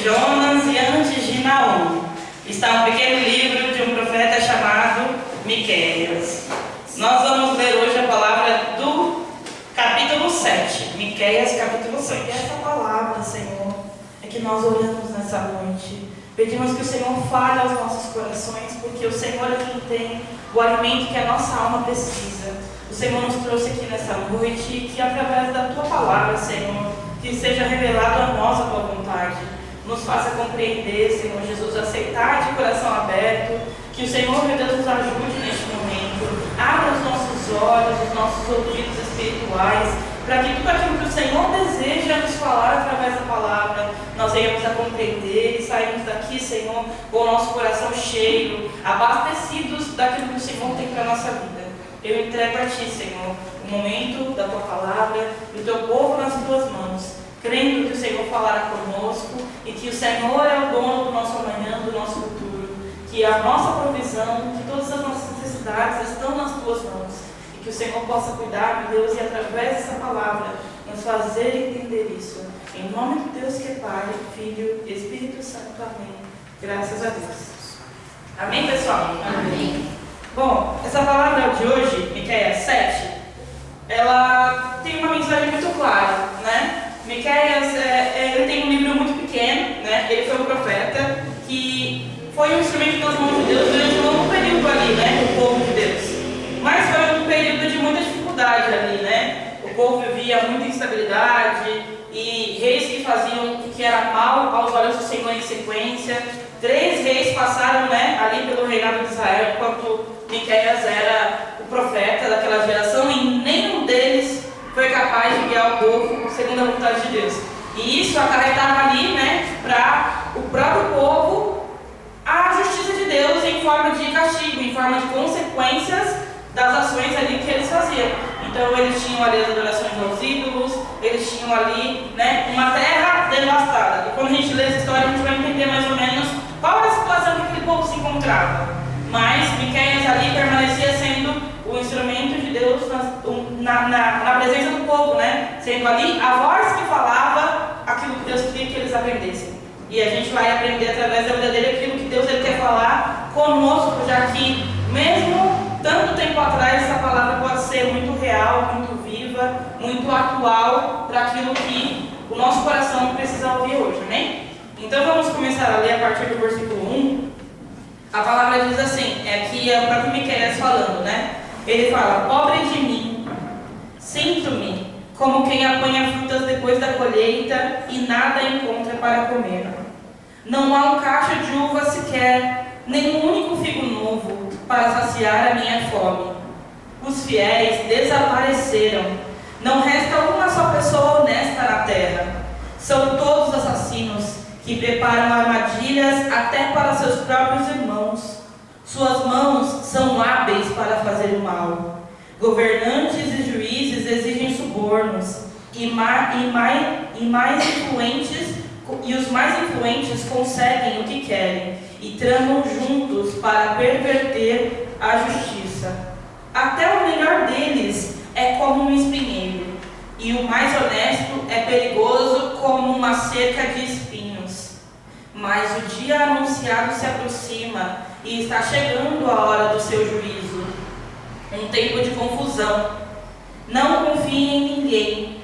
Jonas e antes de Naum está um pequeno livro de um profeta chamado Miqueias. Nós vamos ler hoje a palavra do capítulo 7. Miqueias, capítulo 7. E essa palavra, Senhor, é que nós oramos nessa noite. Pedimos que o Senhor fale aos nossos corações, porque o Senhor é quem tem o alimento que a nossa alma precisa. O Senhor nos trouxe aqui nessa noite e que através da Tua palavra, Senhor, que seja revelado a nós a Tua vontade. Nos faça compreender, Senhor Jesus, aceitar de coração aberto, que o Senhor, meu Deus, nos ajude neste momento. Abra os nossos olhos, os nossos ouvidos espirituais, para que tudo aquilo que o Senhor deseja nos falar através da palavra, nós venhamos a compreender e sairmos daqui, Senhor, com o nosso coração cheio, abastecidos daquilo que o Senhor tem para a nossa vida. Eu entrego a Ti, Senhor, o momento da Tua palavra e o Teu povo nas Tuas mãos, crendo que o Senhor falará conosco e que o Senhor é o dono do nosso amanhã, do nosso futuro, que a nossa provisão, que todas as nossas necessidades estão nas Tuas mãos. Que o Senhor possa cuidar, meu Deus, e através dessa palavra nos fazer entender isso. Em nome de Deus que é Pai, Filho e Espírito Santo. Amém. Graças a Deus. Amém, pessoal? Amém. Bom, essa palavra de hoje, Miqueias 7, ela tem uma mensagem muito clara, né? Miqueias, ele tem um livro muito pequeno, né? Ele foi um profeta que foi um instrumento nas mãos de Deus durante um longo período ali, né? O povo de Deus. Mas foi um período de muita dificuldade ali, né? O povo vivia muita instabilidade e reis que faziam o que era mal aos olhos do Senhor em sequência. 3 reis passaram, né, ali pelo reinado de Israel, enquanto Miqueias era o profeta daquela geração, e nenhum deles foi capaz de guiar o povo segundo a vontade de Deus. E isso acarretava ali, né, para o próprio povo a justiça de Deus em forma de castigo, em forma de consequências das ações ali que eles faziam. Então eles tinham ali as adorações aos ídolos, eles tinham ali, né, uma terra devastada. E quando a gente lê essa história, a gente vai entender mais ou menos qual era a situação que aquele povo se encontrava. Mas Miqueias ali permanecia sendo o instrumento de Deus na presença do povo, né? Sendo ali a voz que falava aquilo que Deus queria que eles aprendessem. E a gente vai aprender através da vida dele aquilo que Deus ele quer falar conosco, já que mesmo tanto tempo atrás, essa palavra pode ser muito real, muito viva, muito atual para aquilo que o nosso coração precisa ouvir hoje, amém? Então vamos começar a ler a partir do versículo 1. A palavra diz assim, aqui é o próprio Miqueias falando, né? Ele fala: pobre de mim, sinto-me como quem apanha frutas depois da colheita e nada encontra para comer. Não há um cacho de uva sequer, nem um único figo novo para saciar a minha fome. Os fiéis desapareceram. Não resta uma só pessoa honesta na terra. São todos assassinos que preparam armadilhas até para seus próprios irmãos. Suas mãos são hábeis para fazer o mal. Governantes e juízes exigem subornos, e os mais influentes conseguem o que querem e tramam juntos para perverter a justiça. Até o melhor deles é como um espinheiro, e o mais honesto é perigoso como uma cerca de espinhos. Mas o dia anunciado se aproxima e está chegando a hora do seu juízo, um tempo de confusão. Não confie em ninguém,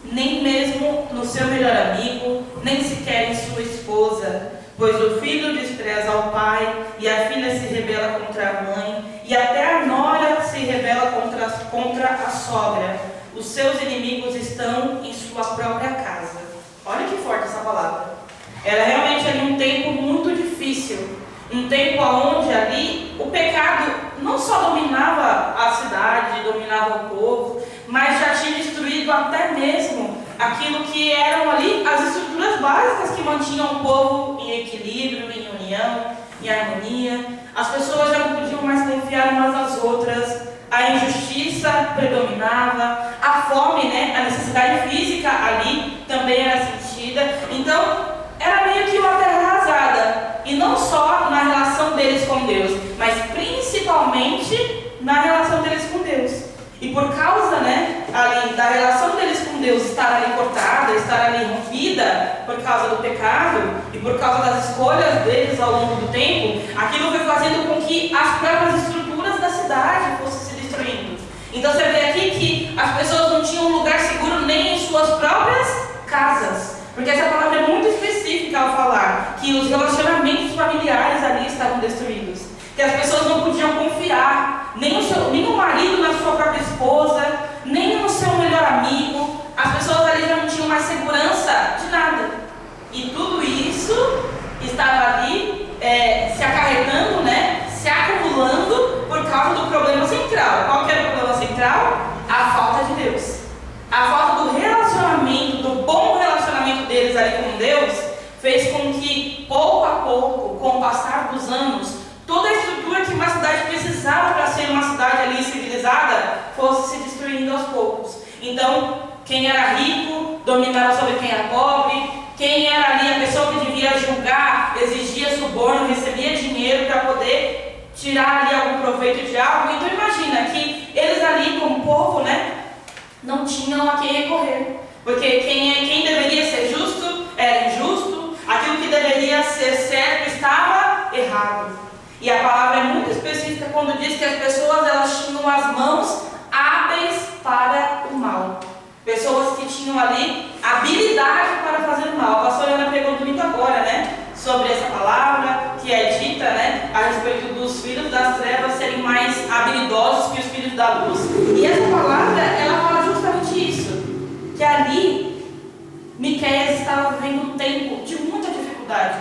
nem mesmo no seu melhor amigo, nem sequer em sua esposa, pois o filho despreza o pai, e a filha se rebela contra a mãe, e até a nora se rebela contra a sogra. Os seus inimigos estão em sua própria casa. Olha que forte essa palavra. Era realmente ali um tempo muito difícil, um tempo onde ali o pecado não só dominava a cidade, dominava o povo, mas já tinha destruído até mesmo aquilo que eram ali as estruturas básicas que mantinham o povo em equilíbrio, em união, em harmonia. As pessoas já não podiam mais confiar umas nas outras, a injustiça predominava, a fome, né, a necessidade física ali também era sentida. Então, era meio que uma terra arrasada, e não só na relação deles com Deus, mas principalmente na relação deles com Deus. E por causa, né, ali da relação deles com com Deus estar ali cortada, estar ali rompida por causa do pecado e por causa das escolhas deles ao longo do tempo, aquilo foi fazendo com que as próprias estruturas da cidade fossem se destruindo. Então você vê aqui que as pessoas não tinham um lugar seguro nem em suas próprias casas. Porque essa palavra é muito específica ao falar que os relacionamentos familiares ali estavam destruídos. Que as pessoas não podiam confiar nem o marido na sua própria esposa, nem no seu melhor amigo. As pessoas ali já não tinham mais segurança de nada. E tudo isso estava ali se acarretando, se acumulando por causa do problema central. Qual que era o problema central? A falta de Deus. A falta do relacionamento, do bom relacionamento deles ali com Deus, fez com que, pouco a pouco, com o passar dos anos, toda a estrutura que uma cidade precisava para ser uma cidade ali civilizada, fosse se destruindo aos poucos. Então, quem era rico dominava sobre quem era pobre, quem era ali a pessoa que devia julgar, exigia suborno, recebia dinheiro para poder tirar ali algum proveito de algo. Então imagina que eles ali como povo, não tinham a quem recorrer, porque quem deveria ser justo era injusto, aquilo que deveria ser certo estava errado. E a palavra é muito específica quando diz que as pessoas elas tinham as mãos hábeis para o mal. Pessoas que tinham ali habilidade para fazer o mal. A pastora Ana pregou domingo agora, sobre essa palavra que é dita, a respeito dos filhos das trevas serem mais habilidosos que os filhos da luz. E essa palavra, ela fala justamente isso, que ali Miqueias estava vivendo um tempo de muita dificuldade,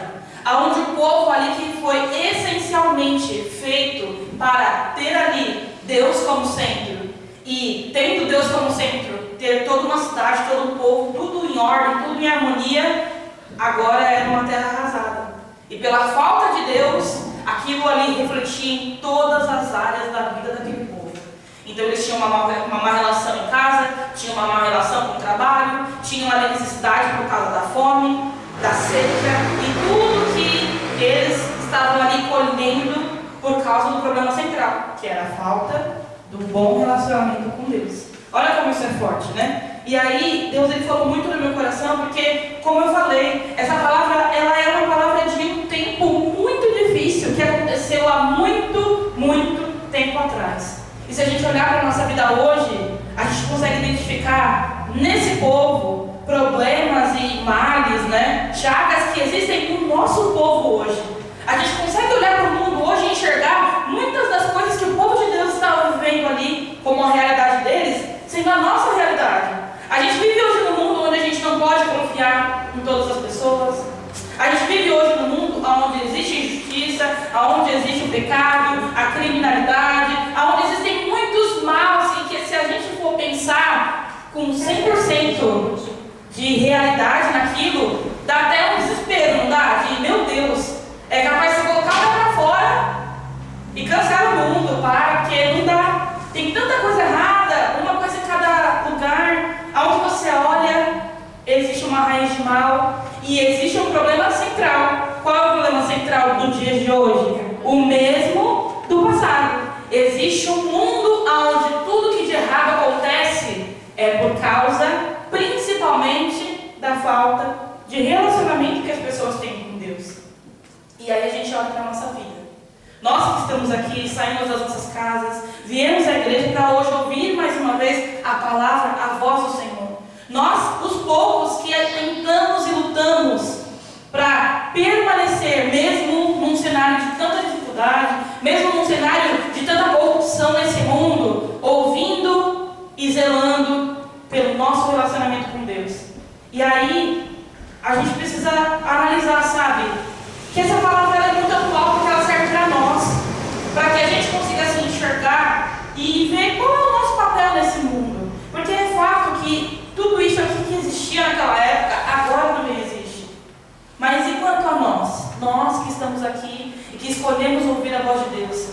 onde o povo ali que foi essencialmente feito para ter ali Deus como centro, e tendo Deus como centro, ter toda uma cidade, todo um povo, tudo em ordem, tudo em harmonia, agora era uma terra arrasada. E pela falta de Deus, aquilo ali refletia em todas as áreas da vida daquele povo. Então eles tinham uma má relação em casa, tinham uma má relação com o trabalho, tinham a necessidade por causa da fome, da seca e tudo que eles estavam ali colhendo por causa do problema central, que era a falta do bom relacionamento com Deus. Olha como isso é forte, E aí, Deus ele falou muito no meu coração, porque, como eu falei, essa palavra, ela é uma palavra de um tempo muito difícil, que aconteceu há muito, muito tempo atrás. E se a gente olhar para a nossa vida hoje, a gente consegue identificar nesse povo problemas e males, chagas que existem no nosso povo hoje. A gente consegue olhar para o mundo hoje e enxergar muitas das coisas que o povo de Deus estava vivendo ali, como a realidade deles, sendo a nossa realidade. A gente vive hoje num mundo onde a gente não pode confiar em todas as pessoas. A gente vive hoje num mundo onde existe injustiça, onde existe o pecado, a criminalidade, onde existem muitos maus e que se a gente for pensar com 100% de realidade naquilo, dá até um desespero, não dá? De, meu Deus, é capaz de colocar o pé para fora e cansar o mundo, porque não dá. Tem tanta coisa errada, uma coisa em cada lugar, aonde você olha, existe uma raiz de mal e existe um problema central. Qual é o problema central do dia de hoje? O mesmo do passado. Existe um mundo onde tudo que de errado acontece é por causa, principalmente, da falta de relacionamento que as pessoas têm com Deus. E aí a gente olha para a nossa vida. Nós que estamos aqui, saímos das nossas casas, viemos à igreja para hoje ouvir mais uma vez a palavra, a voz do Senhor. Nós, os poucos que tentamos e lutamos para permanecer, mesmo num cenário de tanta dificuldade, mesmo num cenário de tanta corrupção nesse mundo, ouvindo e zelando pelo nosso relacionamento com Deus. E aí, a gente precisa analisar, que essa palavra é muito atual porque ela serve para nós, para que a gente consiga se enxergar e ver qual é o nosso papel nesse mundo. Porque é fato que tudo isso aqui que existia naquela época, agora também existe. Mas e quanto a nós que estamos aqui e que escolhemos ouvir a voz de Deus?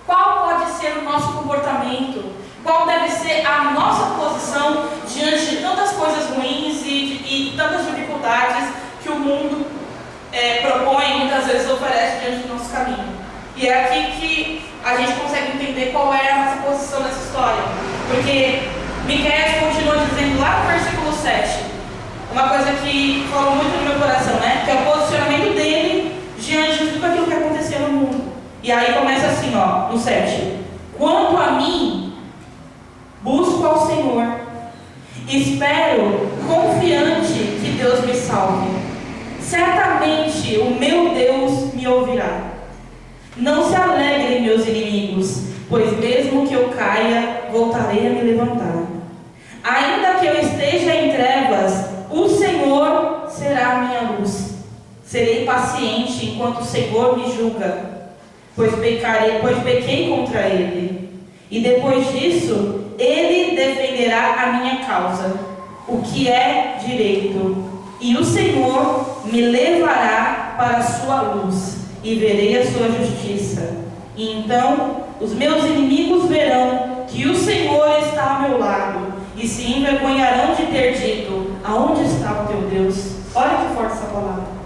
Qual pode ser o nosso comportamento? Qual deve ser a nossa posição diante de tantas coisas ruins e tantas dificuldades que o mundo propõe e muitas vezes oferece diante do nosso caminho? E é aqui que a gente consegue entender qual é a nossa posição nessa história. Porque Miqueias continua dizendo lá no versículo 7, uma coisa que falou muito no meu coração, né? Que é o posicionamento dele diante de tudo aquilo que acontecia no mundo. E aí começa assim, ó, no 7. Quanto a mim, busco ao Senhor, espero confiante que Deus me salve. Certamente o meu Deus me ouvirá. Não se alegrem meus inimigos, pois mesmo que eu caia, voltarei a me levantar. Ainda que eu esteja em trevas, o Senhor será a minha luz. Serei paciente enquanto o Senhor me julga, pois pequei contra Ele. E depois disso, Ele defenderá a minha causa, o que é direito. E o Senhor me levará para a sua luz, e verei a sua justiça. E então os meus inimigos verão que o Senhor está ao meu lado, e se envergonharão de ter dito: aonde está o teu Deus? Olha que forte essa palavra.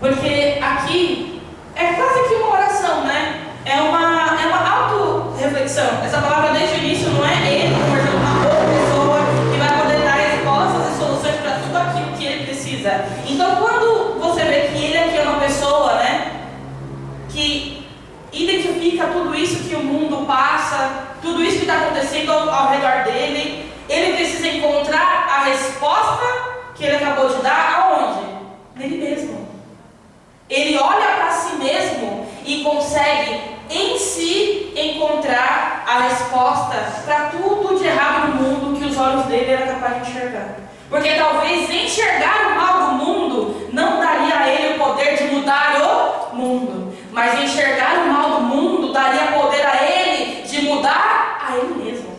Porque aqui é quase que uma oração, né? É uma auto-reflexão. Essa palavra desde o início não é ele conversando com uma outra pessoa que vai poder dar respostas e soluções para tudo aquilo que ele precisa. Então quando você vê que ele aqui é uma pessoa, né, que identifica tudo isso que o mundo passa, tudo isso que está acontecendo ao redor dele, ele precisa encontrar a resposta que ele acabou de dar aonde? Nele mesmo. Ele olha para si mesmo e consegue em si encontrar a resposta para tudo de errado no mundo que os olhos dele eram capazes de enxergar. Porque talvez enxergar o mal do mundo não daria a ele o poder de mudar o mundo, mas enxergar o mal do mundo daria poder a ele de mudar a ele mesmo,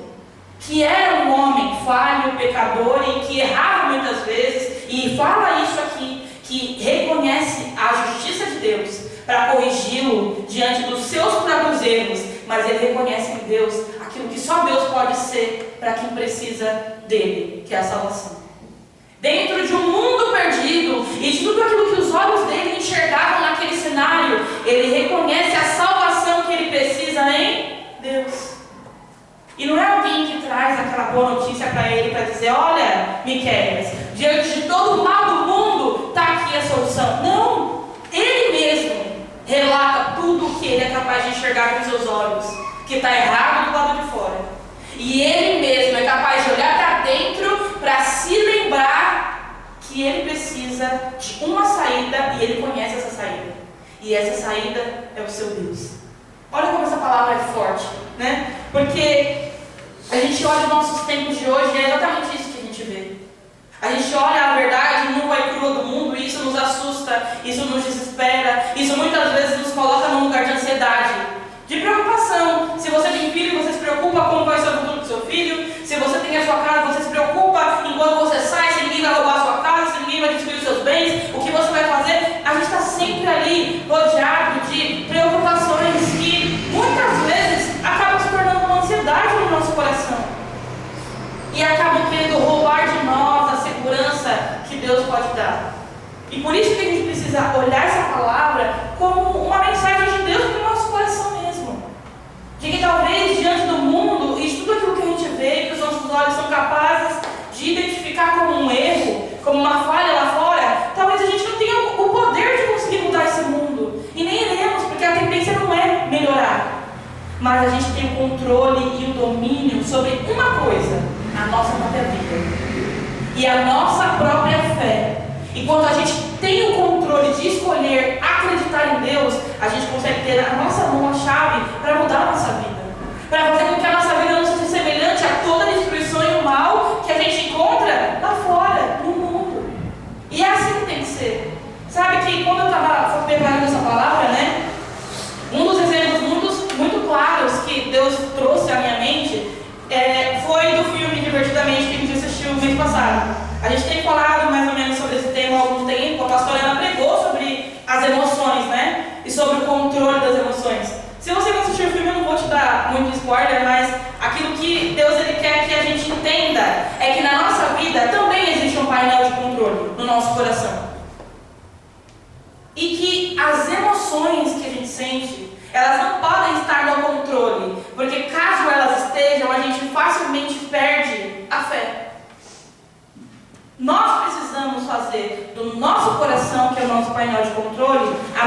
que era um homem falho, pecador e que errava muitas vezes. E fala isso aqui, que reconhece a justiça de Deus para corrigi-lo diante dos seus próprios erros, mas ele reconhece em Deus aquilo que só Deus pode ser para quem precisa dele, que é a salvação. Dentro de um mundo perdido e de tudo aquilo que os olhos dele enxergavam naquele cenário, ele reconhece a salvação que ele precisa em Deus. E não é alguém que traz aquela boa notícia para ele para dizer: olha, Miqueias, diante de todo o mal do mundo, está aqui a solução. Não, ele mesmo relata tudo o que ele é capaz de enxergar com seus olhos, que está errado do lado de fora. E ele mesmo é capaz de olhar para dentro para se lembrar que ele precisa de uma saída e ele conhece essa saída. E essa saída é o seu Deus. Olha como essa palavra é forte, né? Porque a gente olha os nossos tempos de hoje e é exatamente isso que a gente vê. A gente olha a verdade nua e crua do mundo e isso nos assusta, isso nos desespera, isso muitas vezes nos coloca num lugar de ansiedade, de preocupação. Se você tem filho, você se preocupa como vai ser o futuro do seu filho. Se você tem a sua casa, você se preocupa enquanto você sai, se ninguém vai roubar a sua casa, se ninguém vai destruir os seus bens, o que você vai fazer. A gente está sempre ali rodeado de preocupações que muitas vezes acabam se tornando uma ansiedade no nosso coração e acabam querendo roubar de nós a segurança que Deus pode dar. E por isso que a gente precisa olhar essa palavra como uma mensagem de Deus para o nosso coração mesmo. De que talvez diante do mundo e de tudo aquilo que a gente vê, que os nossos olhos são capazes de identificar como um erro, como uma falha lá fora, talvez a gente não tenha o poder de conseguir mudar esse mundo. E nem iremos, porque a tendência não é melhorar. Mas a gente tem o controle e o domínio sobre uma coisa: a nossa própria vida e a nossa própria fé. E quando a gente tem o controle de escolher acreditar em Deus, a gente consegue ter na nossa mão a chave para mudar a nossa vida, para fazer com que a nossa vida não seja semelhante a toda a destruição e o mal que a gente encontra lá fora, no mundo. E é assim que tem que ser. Sabe que quando eu estava preparando essa palavra, né, um dos exemplos muito claros que Deus trouxe à minha mente foi do filme Divertidamente, que a gente assistiu no mês passado. A gente tem falado mais ou menos sobre esse tema há algum tempo. A pastora Ana pregou sobre as emoções, né? E sobre o controle das emoções. Se você não assistiu o filme, eu não vou te dar muito spoiler, mas aquilo que Deus ele quer que a gente entenda é que na nossa vida também existe um painel de controle no nosso coração. E que as emoções que a gente sente, elas não podem estar no controle, porque caso elas estejam, a gente facilmente perde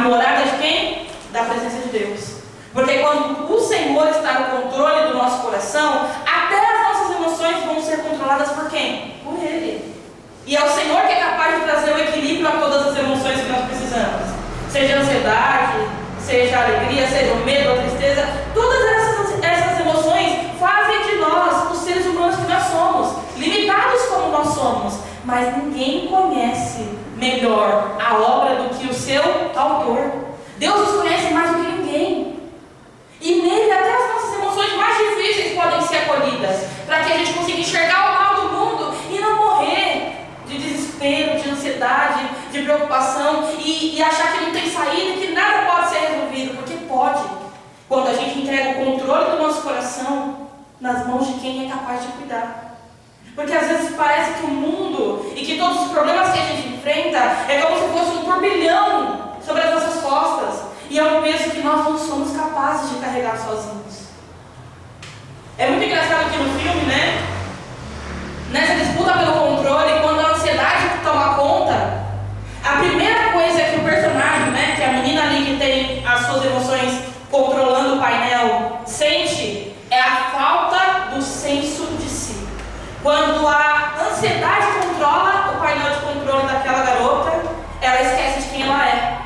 morada de quem? Da presença de Deus. Porque quando o Senhor está no controle do nosso coração, até as nossas emoções vão ser controladas por quem? Por Ele. E é o Senhor que é capaz de trazer o equilíbrio a todas as emoções que nós precisamos. Seja a ansiedade, seja a alegria, seja o medo, a tristeza. Todas essas emoções fazem de nós os seres humanos que nós somos, limitados como nós somos. Mas ninguém conhece melhor a obra do que o seu autor. Deus nos conhece mais do que ninguém. E nele até as nossas emoções mais difíceis podem ser acolhidas, para que a gente consiga enxergar o mal do mundo e não morrer de desespero, de ansiedade, de preocupação e achar que não tem saída, que nada pode ser resolvido, porque pode. Quando a gente entrega o controle do nosso coração nas mãos de quem é capaz de cuidar. Porque às vezes parece que o mundo e que todos os problemas que a gente enfrenta é como se fosse um turbilhão sobre as nossas costas. E é um peso que nós não somos capazes de carregar sozinhos. É muito engraçado aqui no filme, né? Nessa disputa pelo controle, quando a ansiedade toma conta, a primeira coisa que o personagem, né, que é a menina ali que tem as suas emoções controlando o painel, sente, é a falta do senso de si. Quando a ansiedade controla o painel de controle daquela garota, ela esquece de quem ela é.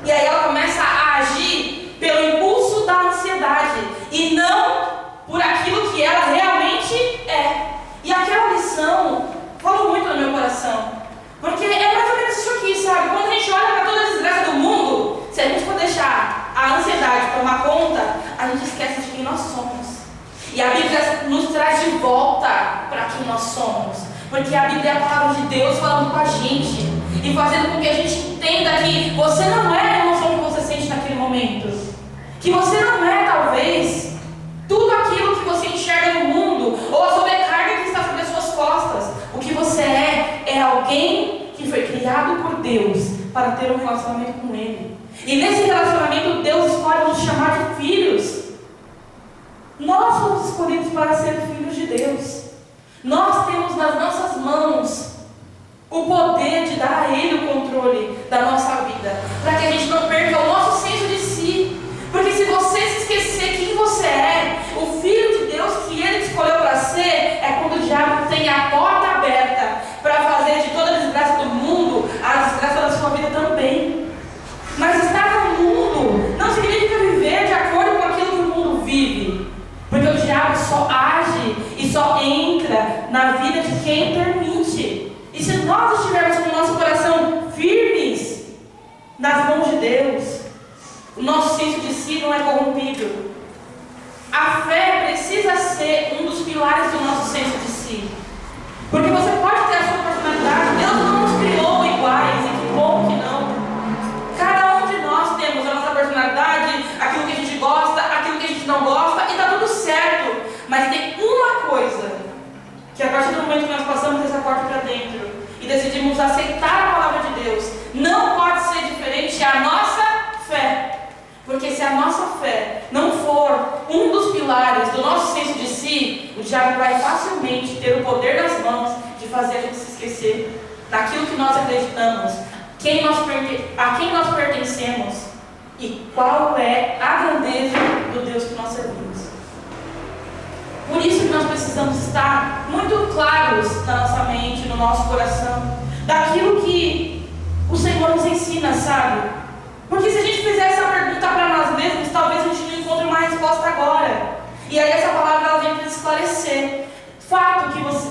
E aí ela começa a agir pelo impulso da ansiedade e não por aquilo que ela realmente é. E aquela lição falou muito no meu coração. Porque é mais ou menos isso aqui, sabe? Quando a gente olha para toda a desgraça do mundo, se a gente for deixar a ansiedade tomar conta, a gente esquece de quem nós somos. E a Bíblia nos traz de volta para quem nós somos. Porque a Bíblia é a palavra de Deus falando com a gente e fazendo com que a gente entenda que você não é a emoção que você sente naquele momento. Que você não é, talvez, tudo aquilo que você enxerga no mundo ou a sobrecarga que está sobre as suas costas. O que você é alguém que foi criado por Deus para ter um relacionamento com Ele. E nesse relacionamento Deus escolhe nos chamar de filhos. Nós somos escolhidos para ser filhos de Deus. Nós temos nas nossas mãos o poder de dar a Ele o controle da nossa vida, para que a gente não perca o nosso senso de si. Porque se você se esquecer quem você é, o Filho de Deus que Ele escolheu para ser, é quando o diabo tem a porta aberta para fazer de toda a desgraça do mundo a desgraça da sua vida também. Mas estar no mundo não significa viver de acordo com aquilo que o mundo vive. Porque o diabo só age e só entra na vida de quem permite. E se nós estivermos com o nosso coração firmes nas mãos de Deus, o nosso senso de si não é corrompido. A fé precisa ser um dos pilares do nosso senso de si. Porque você pode ter a sua personalidade, Deus não nos criou iguais, e que bom que não. Cada um de nós temos a nossa personalidade, aquilo que a gente gosta, aquilo que a gente não gosta, e está tudo certo. Mas tem uma coisa, que a partir do momento que nós passamos essa porta para dentro e decidimos aceitar a palavra de Deus, não pode ser diferente a nossa fé. Porque se a nossa fé não for um dos pilares do nosso senso de si, o diabo vai facilmente ter o poder nas mãos de fazer a gente se esquecer daquilo que nós acreditamos, a quem nós pertencemos e qual é a grandeza do Deus que nós servimos. Por isso que nós precisamos estar muito claros na nossa mente, no nosso coração, daquilo que o Senhor nos ensina, sabe? Porque se a gente fizer essa pergunta para nós mesmos, talvez a gente não encontre uma resposta agora. E aí essa palavra ela vem para esclarecer.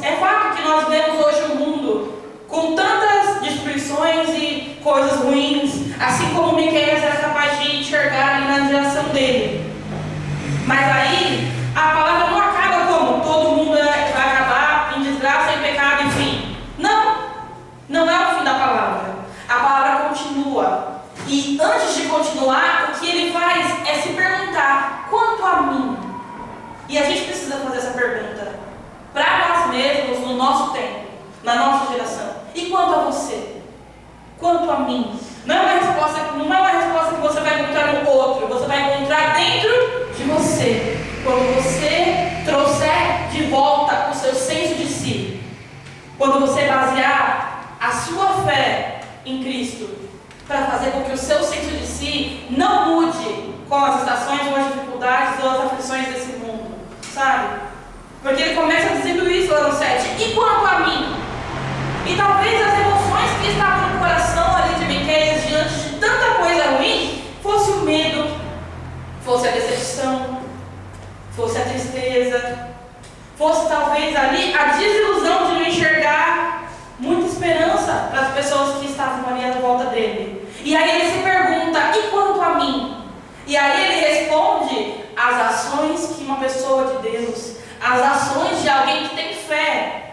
É fato que nós vemos hoje um mundo com tantas destruições e coisas ruins, assim como Miqueias era capaz de enxergar ali na geração dele. Mas aí a palavra não acaba como todo mundo vai acabar em desgraça, em pecado, enfim. Não é o fim da palavra. A palavra continua. E antes de continuar, o que ele faz é se perguntar: quanto a mim? E a gente precisa fazer essa pergunta para nós mesmos, no nosso tempo, na nossa geração. E quanto a você? Quanto a mim? Não é uma resposta que você vai encontrar no outro, você vai encontrar dentro de você. Quando você trouxer de volta o seu senso de si, quando você basear a sua fé em Cristo, para fazer com que o seu senso de si si não mude com as estações ou as dificuldades ou as aflições desse mundo, sabe? Porque ele começa dizendo isso lá no 7. E quanto a mim? E talvez as emoções que estavam no coração ali de Miqueias diante de tanta coisa ruim fosse o medo, fosse a decepção, fosse a tristeza, fosse talvez ali a desilusão de não enxergar muita esperança para as pessoas que estavam ali à volta dele. E aí ele se pergunta, e quanto a mim? E aí ele responde as ações que uma pessoa de Deus, as ações de alguém que tem fé,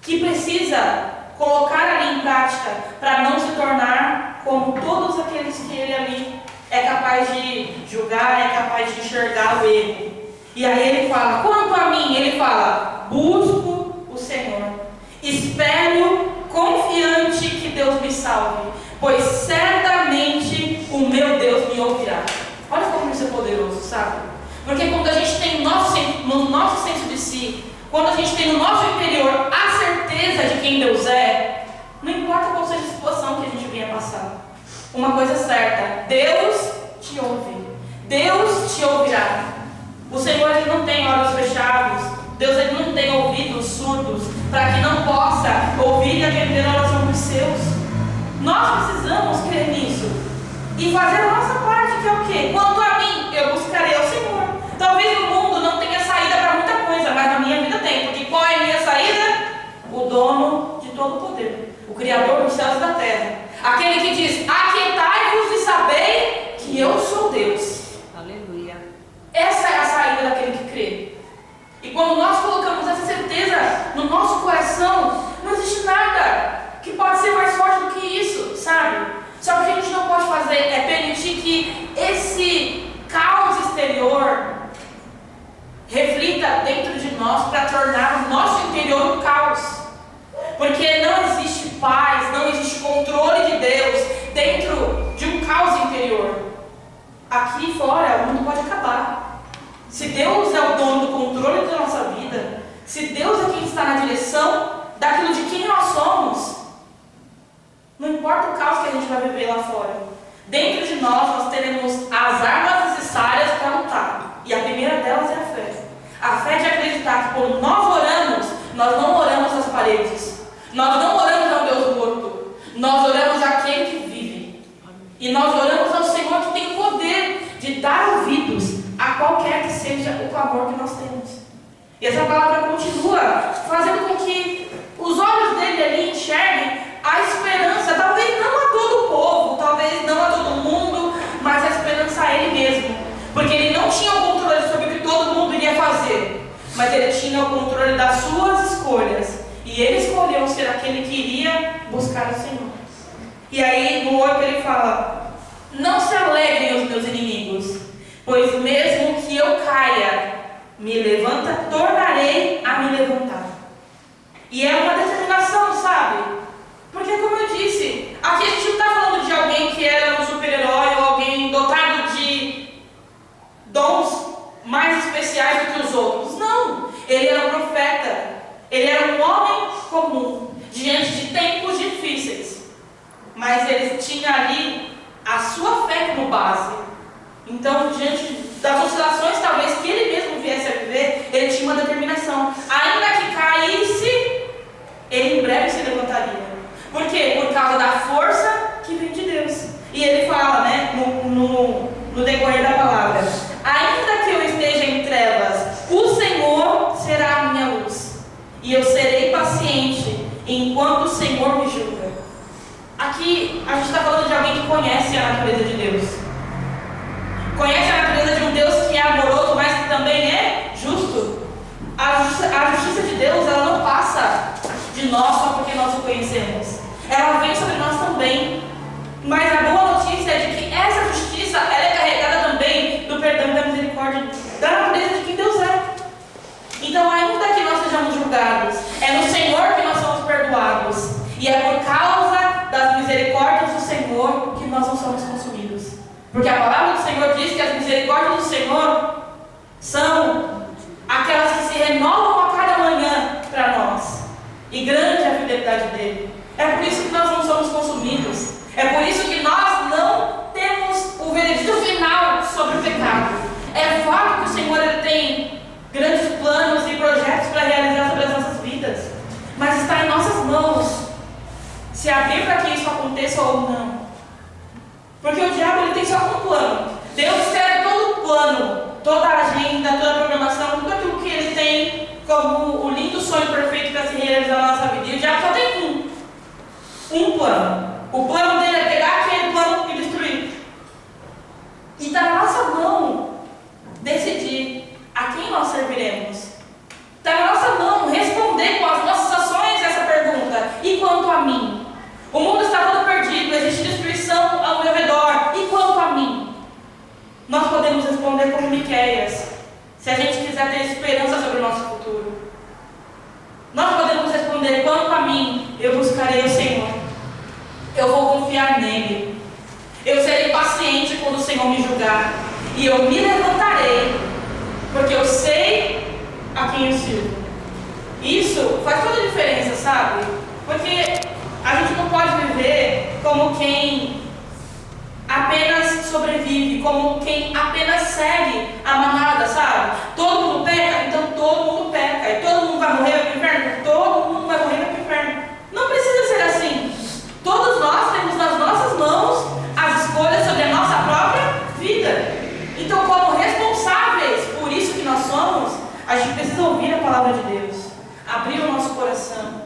que precisa colocar ali em prática para não se tornar como todos aqueles que ele ali é capaz de julgar, é capaz de enxergar o erro. E aí ele fala, quanto a mim, ele fala, busco o Senhor, espero confiante que Deus me salve, pois certamente o meu Deus me ouvirá. Olha como isso é poderoso, sabe? Porque quando a gente tem no nosso senso de si, quando a gente tem no nosso interior a certeza de quem Deus é, não importa qual seja a situação que a gente venha passar, uma coisa é certa, Deus te ouve, Deus te ouvirá. O Senhor ele não tem olhos fechados, Deus ele não tem ouvidos surdos para que não possa ouvir e atender a oração dos seus. Nós precisamos crer nisso e fazer a nossa parte, que é o quê? Quanto a mim, eu buscarei ao Senhor. Talvez no mundo não tenha saída para muita coisa, mas na minha vida tem, porque qual é a minha saída? O dono de todo o poder, o Criador dos céus e da terra, aquele que diz, aquietai-vos e sabei que eu sou Deus. Aleluia. Essa é a saída daquele que crê. E quando nós colocamos essa certeza no nosso coração, não existe nada que pode ser mais forte do que isso, sabe? Só que o que a gente não pode fazer é permitir que esse caos exterior reflita dentro de nós para tornar o nosso interior um caos. Porque não existe paz, não existe controle de Deus dentro de um caos interior. Aqui fora o mundo pode acabar. Se Deus é o dono do controle da nossa vida, se Deus é quem está na direção daquilo de quem nós somos, não importa o caos que a gente vai viver lá fora, dentro de nós teremos as armas necessárias para lutar. E a primeira delas é a fé. A fé de acreditar que quando nós oramos, nós não oramos às paredes, nós não oramos ao Deus morto, nós oramos àquele que vive. E nós oramos ao Senhor que tem o poder de dar ouvidos a qualquer que seja o clamor que nós temos. E essa palavra continua fazendo com que os olhos dele ali enxerguem a esperança, talvez não a todo o povo, talvez não a todo mundo, mas a esperança a ele mesmo. Porque ele não tinha o controle sobre o que todo mundo iria fazer, mas ele tinha o controle das suas escolhas. E ele escolheu ser aquele que iria buscar o Senhor. E aí no 8 ele fala, não se alegrem os meus inimigos, pois mesmo que eu caia, me levanta, tornarei a me levantar. E é uma determinação, sabe? Porque como eu disse, aqui a gente não está falando de alguém que era um super-herói ou alguém dotado de dons mais especiais do que os outros. Não, ele era um profeta, ele era um homem comum, diante de tempos difíceis. Mas ele tinha ali a sua fé como base. Então, diante das oscilações talvez que ele mesmo viesse a viver, ele tinha uma determinação. Ainda que caísse, ele em breve se levantaria. Por quê? Por causa da força que vem de Deus. E ele fala, né, no decorrer da palavra, ainda que eu esteja em trevas, o Senhor será a minha luz, e eu serei paciente enquanto o Senhor me julga. Aqui a gente está falando de alguém que conhece a natureza de Deus. Conhece a natureza de um Deus que é amoroso, mas que também é justo. A justiça de Deus, ela não passa de nós só porque nós o conhecemos. Ela vem sobre nós também. Mas a boa notícia é de que essa justiça, ela é carregada também do perdão e da misericórdia da natureza de quem Deus é. Então, ainda que nós sejamos julgados, é no Senhor que nós somos perdoados. E é por causa das misericórdias do Senhor que nós não somos consumidos. Porque a palavra do Senhor diz que as misericórdias do Senhor são aquelas que se renovam a cada manhã para nós. E grande é a fidelidade dele. É por isso que nós não somos consumidos. É por isso que nós não temos É fato que o Senhor ele tem grandes planos e projetos para realizar sobre as nossas vidas, mas está em nossas mãos se abrir para que isso aconteça ou não. Porque o diabo ele tem só um plano. Deus quer todo o plano, toda a agenda, toda a programação, tudo aquilo que ele tem como o lindo sonho perfeito para se realizar na nossa vida. E o diabo só tem um plano. O plano dele é pegar aquele plano e destruir. E está na nossa mão decidir a quem nós serviremos. Está na nossa mão responder com as nossas ações essa pergunta. E quanto a mim? O mundo está todo perdido, existe destruição ao meu redor. E quanto a mim? Nós podemos responder como Miqueias, se a gente quiser ter esperança sobre o nosso futuro. Nós podemos responder: quanto a mim, eu buscarei o Senhor. Eu vou confiar nele. Eu serei paciente quando o Senhor me julgar. E eu me levantarei, porque eu sei a quem eu sirvo. Isso faz toda a diferença, sabe? Porque a gente não pode viver como quem apenas sobrevive, como quem apenas segue a manada, sabe? Todo mundo peca, então todo mundo peca. E todo mundo vai morrer para o inferno? Todo mundo vai morrer para o inferno. Não precisa ser assim. Todos nós temos nas nossas mãos as escolhas sobre a nossa própria vida. Então, como responsáveis por isso que nós somos, a gente precisa ouvir a palavra de Deus, abrir o nosso coração,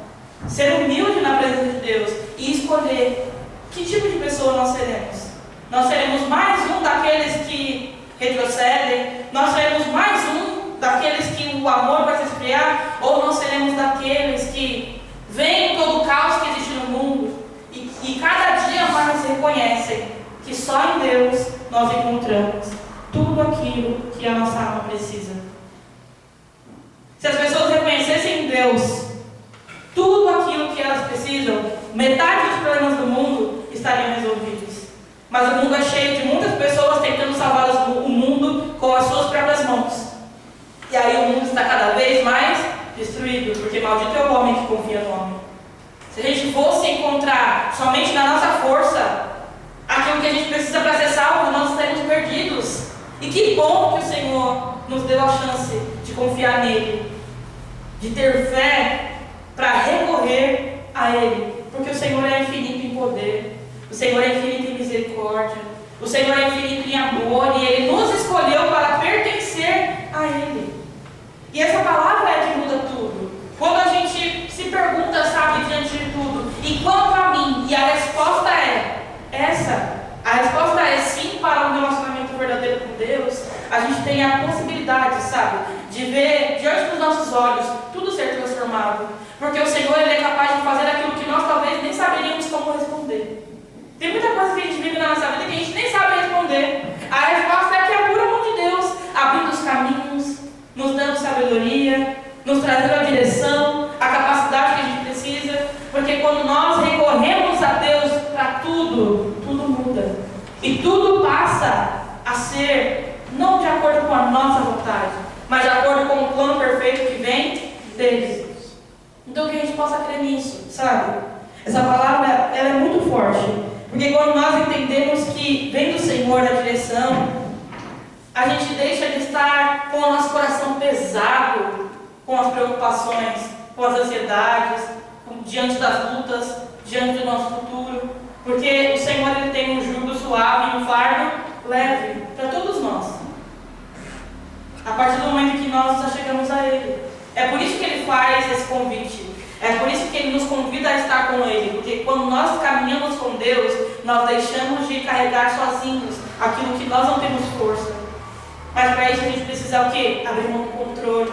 ser humilde na presença de Deus e escolher que tipo de pessoa nós seremos. Nós seremos mais um daqueles que retrocedem? Nós seremos mais um daqueles que o amor vai se esfriar? Ou nós seremos daqueles que veem todo o caos que existe no mundo e cada dia mais reconhecem que só em Deus nós encontramos tudo aquilo que a nossa alma precisa? Se as pessoas reconhecessem em Deus tudo aquilo que elas precisam, metade dos problemas do mundo estariam resolvidos. Mas o mundo é cheio de muitas pessoas tentando salvar o mundo com as suas próprias mãos. E aí o mundo está cada vez mais destruído, porque maldito é o homem que confia no homem. Se a gente fosse encontrar somente na nossa força aquilo que a gente precisa para ser salvo, nós estaremos perdidos. E que bom que o Senhor nos deu a chance de confiar nele, de ter fé para recorrer a Ele, porque o Senhor é infinito em poder, o Senhor é infinito em misericórdia, o Senhor é infinito em amor, e Ele nos escolheu para pertencer a Ele. E essa palavra é que muda tudo. Quando a gente se pergunta, sabe, diante de tudo, e quanto a mim, e a resposta é essa, a resposta é sim para um relacionamento verdadeiro com Deus, a gente tem a possibilidade, sabe, de ver diante dos nossos olhos tudo ser transformado. Porque o Senhor ele é capaz de fazer aquilo que nós talvez nem saberíamos como responder. Tem muita coisa que a gente vive na nossa vida que a gente nem sabe responder. A resposta é que é a pura mão de Deus, abrindo os caminhos, nos dando sabedoria, nos trazendo a direção, a capacidade que a gente precisa. Porque quando nós recorremos a Deus para tudo, tudo muda. E tudo passa a ser não de acordo com a nossa vontade, mas de acordo com o plano perfeito que vem dele. Então que a gente possa crer nisso, sabe? Essa palavra ela é muito forte, porque quando nós entendemos que vem do Senhor a direção, a gente deixa de estar com o nosso coração pesado, com as preocupações, com as ansiedades, diante das lutas, diante do nosso futuro, porque o Senhor ele tem um jugo suave e um fardo leve para todos nós, a partir do momento que nós nos chegamos a Ele. É por isso que Ele faz esse convite. É por isso que Ele nos convida a estar com Ele. Porque quando nós caminhamos com Deus, nós deixamos de carregar sozinhos aquilo que nós não temos força. Mas para isso a gente precisa o quê? Abrir mão do controle.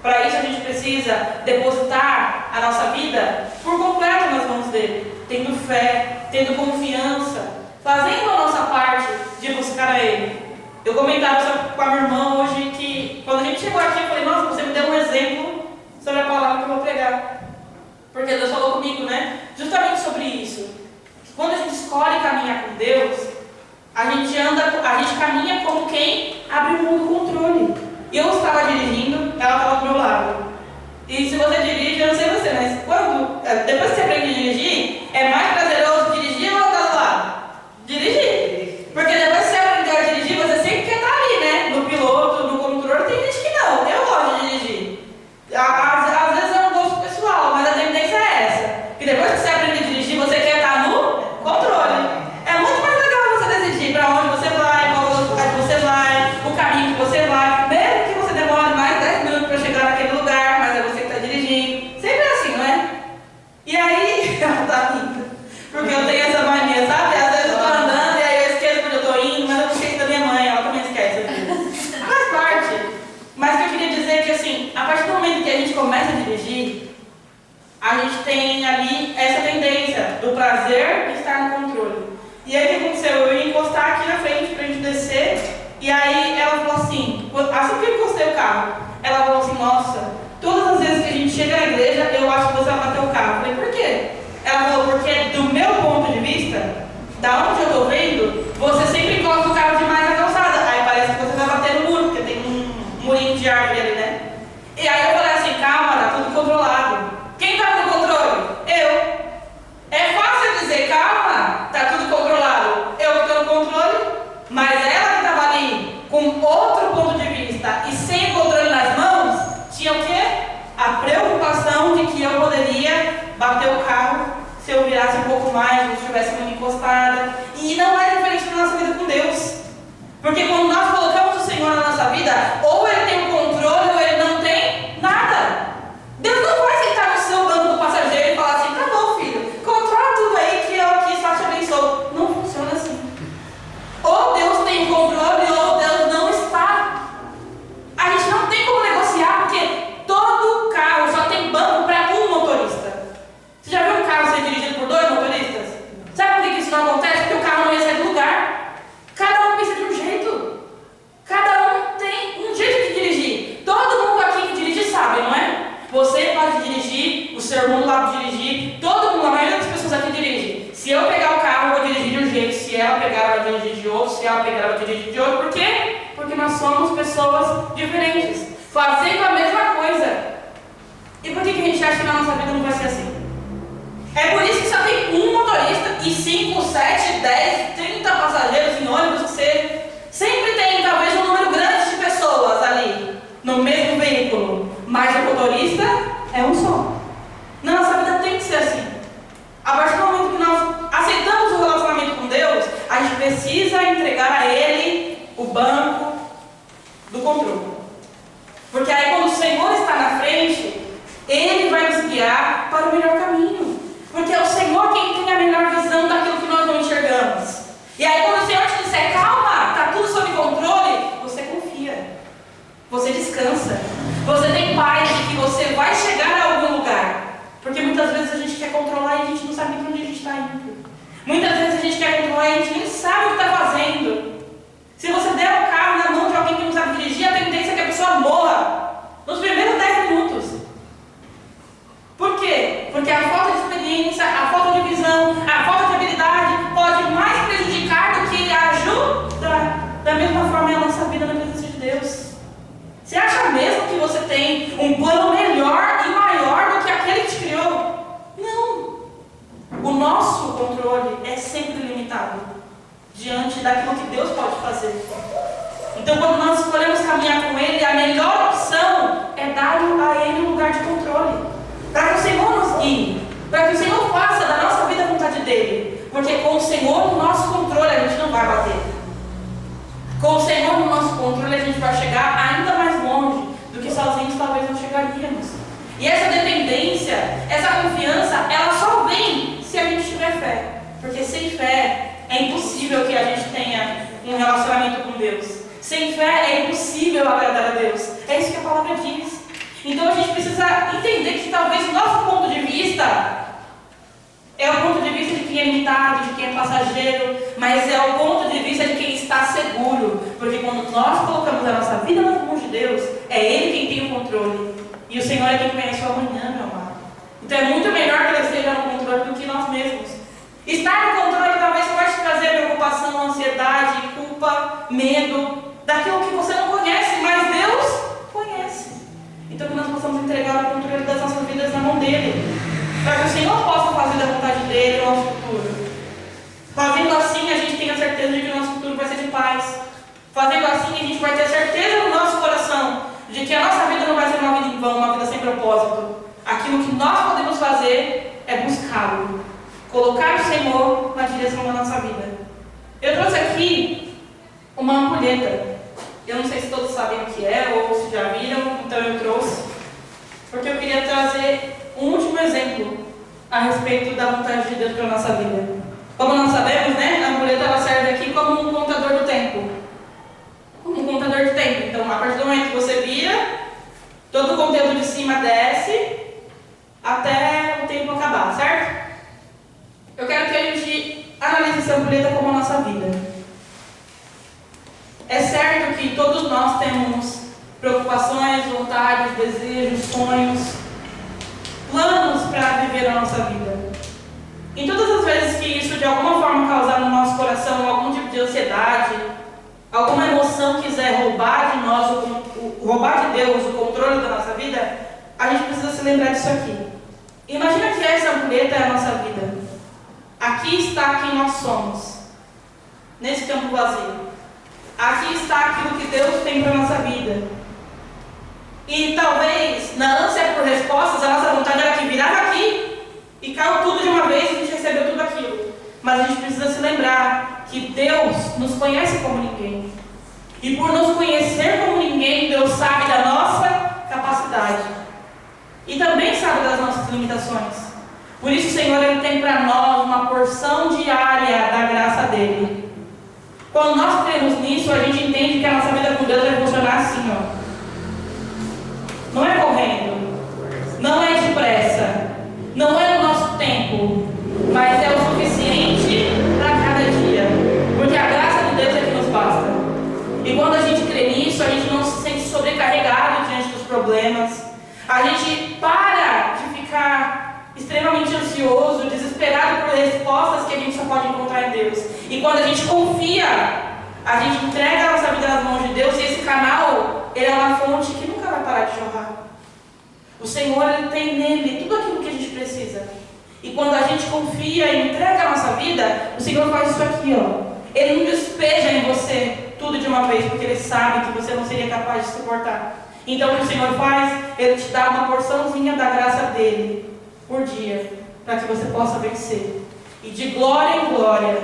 Para isso a gente precisa depositar a nossa vida por completo nas mãos dEle. Tendo fé, tendo confiança, fazendo a nossa parte de buscar a Ele. Eu comentava com a minha irmã hoje que quando a gente chegou aqui, eu falei, nossa, você me deu um exemplo sobre a palavra que eu vou pregar. Porque Deus falou comigo, né? Justamente sobre isso. Quando a gente escolhe caminhar com Deus, a gente caminha como quem abre mão do controle. Eu estava dirigindo, ela estava do meu lado. E se você dirige, eu não sei você, mas depois que você aprende a dirigir, é mais prazeroso dirigir ou estar do lado? Dirigir. Porque depois que você aprender a dirigir, você sempre quer estar ali, né? No piloto. a gente tem ali essa tendência do prazer de estar no controle. E aí o que aconteceu? Eu ia encostar aqui na frente pra gente descer, e aí ela falou assim que eu encostei o carro, ela falou assim, nossa, todas as vezes que a gente chega na igreja, eu acho que você vai bater o carro. Eu falei, por quê? Ela falou, porque do meu ponto de vista, da onde eu tô vendo, você sempre encosta o carro demais na calçada, aí parece que você vai bater no muro, porque tem um murinho de árvore ali, né? E aí eu falei assim, calma, tá tudo controlado. Quem tá no controle? Eu. É fácil dizer, calma, tá tudo controlado. Eu que tô no controle, mas ela que estava ali com outro ponto de vista e sem controle nas mãos, tinha o quê? A preocupação de que eu poderia bater o carro se eu virasse um pouco mais, ou se estivesse muito encostada. E não é diferente na nossa vida com Deus. Porque quando nós colocamos o Senhor na nossa vida, ou Ele tem o controle ou Ele não tem nada. Deus não vai sentar no seu banco do passageiro e falar assim, tá bom, filho, controla tudo aí que eu aqui só te abençoo. Não funciona assim. Ou Deus tem o controle ou Deus não está. A gente não tem como negociar, porque todo carro só tem banco para um motorista. Você já viu um carro ser dirigido por 2 motoristas? Sabe por que isso não acontece? Porque o carro não ia sair do lugar. Cada um pensa de um jeito. Cada um tem um jeito de dirigir. Todo mundo aqui que dirige sabe, não é? Você pode dirigir, o seu irmão lá pode dirigir, todo mundo, a maioria das pessoas aqui dirige. Se eu pegar o carro, eu vou dirigir de um jeito. Se ela pegar, ela vai dirigir de outro. Se ela pegar, ela vai dirigir de outro. Por quê? Porque nós somos pessoas diferentes, fazendo a mesma coisa. E por que a gente acha que na nossa vida não vai ser assim? É por isso que só tem um motorista e 5, 7, 10, 30 passageiros em ônibus, que você sempre tem talvez um número grande de pessoas ali no mesmo veículo, mas o motorista é um só. Na nossa vida tem que ser assim. A partir do momento que nós aceitamos o relacionamento com Deus, a gente precisa entregar a Ele o banco do controle. Porque aí quando o Senhor está na frente, Ele vai nos guiar para o melhor caminho. Porque é o Senhor quem tem a melhor visão daquilo que nós não enxergamos. E aí quando o Senhor te disser, calma, está tudo sob controle, você confia. Você descansa. Você tem paz de que você vai chegar a algum lugar. Porque muitas vezes a gente quer controlar e a gente não sabe para onde a gente está indo. Muitas vezes a gente quer controlar e a gente nem sabe o que está fazendo. Se você der o carro na mão de alguém que não sabe dirigir, a tendência é que a pessoa morra nos primeiros 10 minutos. Por quê? Porque a falta de experiência, a falta de visão, a falta de habilidade pode mais prejudicar do que ajuda. Da mesma forma é a nossa vida na presença de Deus. Você acha mesmo que você tem um plano melhor e maior do que aquele que te criou? Não. O nosso controle é sempre limitado diante daquilo que Deus pode fazer. Então, quando nós escolhemos caminhar com Ele, a melhor opção é dar a Ele um lugar de controle. Para que o Senhor nos guie, para que o Senhor faça da nossa vida a vontade dEle. Porque com o Senhor no nosso controle a gente não vai bater. Com o Senhor no nosso controle a gente vai chegar ainda mais longe do que sozinhos talvez não chegaríamos. E essa dependência, essa confiança, ela só vem se a gente tiver fé. Porque sem fé é impossível que a gente tenha um relacionamento com Deus. Sem fé é impossível agradar a Deus. É isso que a palavra diz. Então a gente precisa entender que talvez o nosso ponto de vista é o ponto de vista de quem é limitado, de quem é passageiro, mas é o ponto de vista de quem está seguro. Porque quando nós colocamos a nossa vida nas mãos de Deus, é Ele quem tem o controle. E o Senhor é quem conhece o amanhã, meu amado. Então é muito melhor que Ele esteja no controle do que nós mesmos. Estar no controle talvez pode te trazer preocupação, ansiedade, culpa, medo, daquilo que você não conhece, mas Deus conhece. Então que nós possamos entregar o controle das nossas vidas na mão dEle, para que o Senhor possa fazer da vontade dEle o nosso futuro. Fazendo assim, a gente tem a certeza de que o nosso futuro vai ser de paz. Fazendo assim, a gente vai ter certeza no nosso coração de que a nossa vida não vai ser uma vida em vão, uma vida sem propósito. Aquilo que nós podemos fazer é buscá-lo, colocar o Senhor na direção da nossa vida. Eu trouxe aqui uma ampulheta. Eu não sei se todos sabem o que é ou se já viram, então eu trouxe, porque eu queria trazer um último exemplo a respeito da vontade de Deus para a nossa vida. Como nós sabemos, né, a ampulheta ela serve aqui como um contador do tempo. Como um contador de tempo. Então, a partir do momento que você vira, todo o conteúdo de cima desce até nossa vida. É certo que todos nós temos preocupações, vontades, desejos, sonhos, planos para viver a nossa vida. Em todas as vezes que isso de alguma forma causar no nosso coração algum tipo de ansiedade, alguma emoção quiser roubar de nós, roubar de Deus o controle da nossa vida, a gente precisa se lembrar disso aqui. Imagina que essa ampulheta é a nossa vida. Aqui está quem nós somos, nesse campo vazio. Aqui está aquilo que Deus tem para a nossa vida. E talvez, na ânsia por respostas, a nossa vontade era que virava aqui e caiu tudo de uma vez e a gente recebeu tudo aquilo. Mas a gente precisa se lembrar que Deus nos conhece como ninguém. E por nos conhecer como ninguém, Deus sabe da nossa capacidade. E também sabe das nossas limitações. Por isso o Senhor Ele tem para nós uma porção diária da graça dEle. Quando nós cremos nisso, a gente entende que a nossa vida com Deus vai funcionar assim, ó. Não é correndo, não é depressa, não é no nosso tempo, mas é o suficiente para cada dia, porque a graça de Deus é que nos basta. E quando a gente crê nisso, a gente não se sente sobrecarregado diante dos problemas, a gente para de ficar extremamente ansioso, desesperado por respostas que a gente só pode encontrar em Deus. E quando a gente confia, a gente entrega a nossa vida nas mãos de Deus, e esse canal, ele é uma fonte que nunca vai parar de jorrar. O Senhor, Ele tem nele tudo aquilo que a gente precisa. E quando a gente confia e entrega a nossa vida, o Senhor faz isso aqui, ó. Ele não despeja em você tudo de uma vez, porque Ele sabe que você não seria capaz de suportar. Então o que o Senhor faz? Ele te dá uma porçãozinha da graça dEle por dia, para que você possa vencer. E de glória em glória,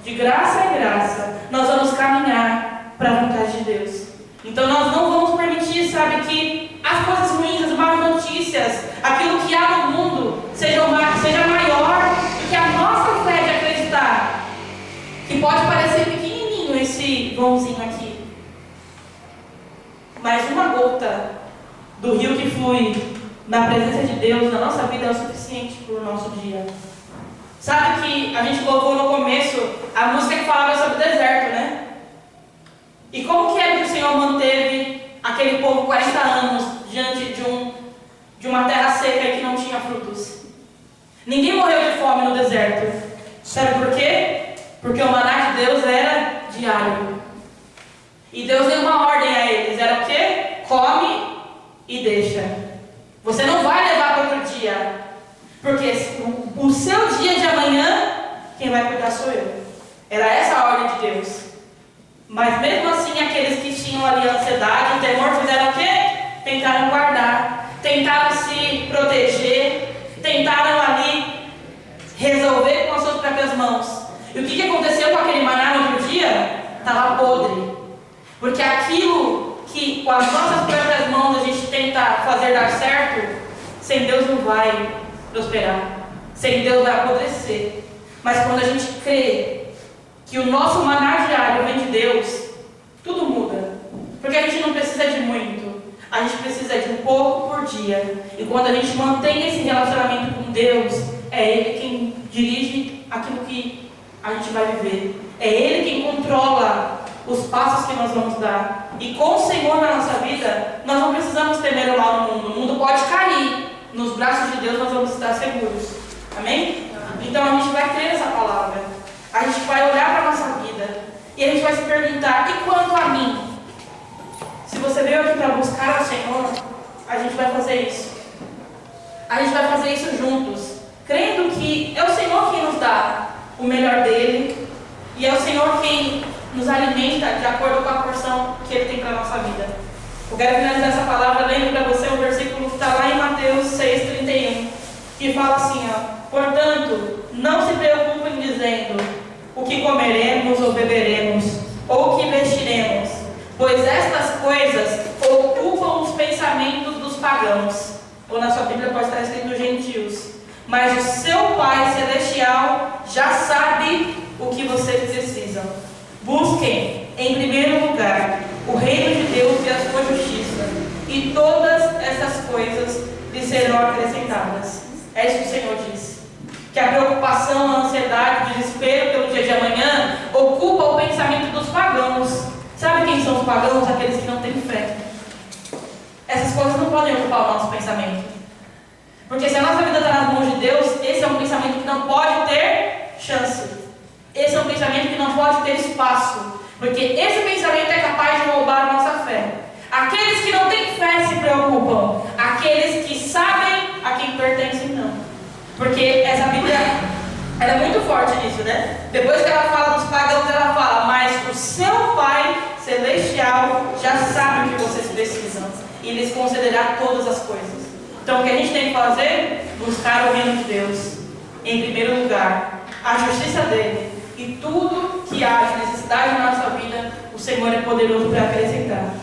de graça em graça, nós vamos caminhar para a vontade de Deus. Então nós não vamos permitir, sabe, que as coisas ruins, as más notícias, aquilo que há no mundo, seja maior do que a nossa fé de acreditar. Que pode parecer pequenininho esse vãozinho aqui, mas uma gota do rio que flui na presença de Deus na nossa vida é o suficiente para o nosso dia. Sabe que a gente louvou no começo a música que falava sobre o deserto, né? E como que é que o Senhor manteve aquele povo 40 anos diante de uma terra seca e que não tinha frutos? Ninguém morreu de fome no deserto. Sabe por quê? Porque o maná de Deus era diário. E Deus deu uma ordem a eles. Era o quê? Come e deixa. Você não vai levar para outro dia. Porque o seu dia de amanhã, quem vai cuidar sou eu. Era essa a ordem de Deus. Mas mesmo assim, aqueles que tinham ali a ansiedade, o temor, fizeram o quê? Tentaram guardar, tentaram se proteger, tentaram ali resolver com as suas próprias mãos. E o que aconteceu com aquele maná no outro dia? Estava podre. Porque aquilo que com as nossas próprias mãos a gente tenta fazer dar certo, sem Deus não vai prosperar. Sem Deus vai apodrecer. Mas quando a gente crê que o nosso maná diário vem de Deus, tudo muda. Porque a gente não precisa de muito, a gente precisa de um pouco por dia. E quando a gente mantém esse relacionamento com Deus, é Ele quem dirige aquilo que a gente vai viver. É Ele quem controla os passos que nós vamos dar. E com o Senhor na nossa vida, nós não precisamos temer o mal no mundo. O mundo pode cair, nos braços de Deus nós vamos estar seguros. Amém? Então a gente vai crer nessa palavra. A gente vai olhar para a nossa vida e a gente vai se perguntar: e quanto a mim? Se você veio aqui para buscar ao Senhor, a gente vai fazer isso. A gente vai fazer isso juntos, crendo que é o Senhor quem nos dá o melhor dele e é o Senhor quem nos alimenta de acordo com a porção que Ele tem para a nossa vida. Eu quero finalizar essa palavra lendo para você o versículo que está lá em Mateus 6,31, que fala assim, ó: portanto, não se preocupem dizendo o que comeremos ou beberemos, ou o que vestiremos, pois estas coisas ocupam os pensamentos dos pagãos. Ou na sua Bíblia pode estar escrito gentios. Mas o seu Pai Celestial já sabe o que vocês precisam. Busquem, em primeiro lugar, o reino de Deus e a sua justiça, e todas essas coisas lhe serão acrescentadas. É isso que o Senhor diz. Que a preocupação, a ansiedade, o desespero pelo dia de amanhã ocupa os pagãos, aqueles que não têm fé. Essas coisas não podem ocupar o nosso pensamento. Porque se a nossa vida está nas mãos de Deus, esse é um pensamento que não pode ter chance. Esse é um pensamento que não pode ter espaço. Porque esse pensamento é capaz de roubar a nossa fé. Aqueles que não têm fé se preocupam. Aqueles que sabem a quem pertencem, não. Porque essa Bíblia, ela é muito forte nisso, né? Depois que ela fala dos pagãos, ela fala: mas o seu Pai Celestial já sabe o que vocês precisam e lhes concederá todas as coisas. Então o que a gente tem que fazer? Buscar o reino de Deus em primeiro lugar, a justiça dele, e tudo que há de necessidade na nossa vida, o Senhor é poderoso para acrescentar.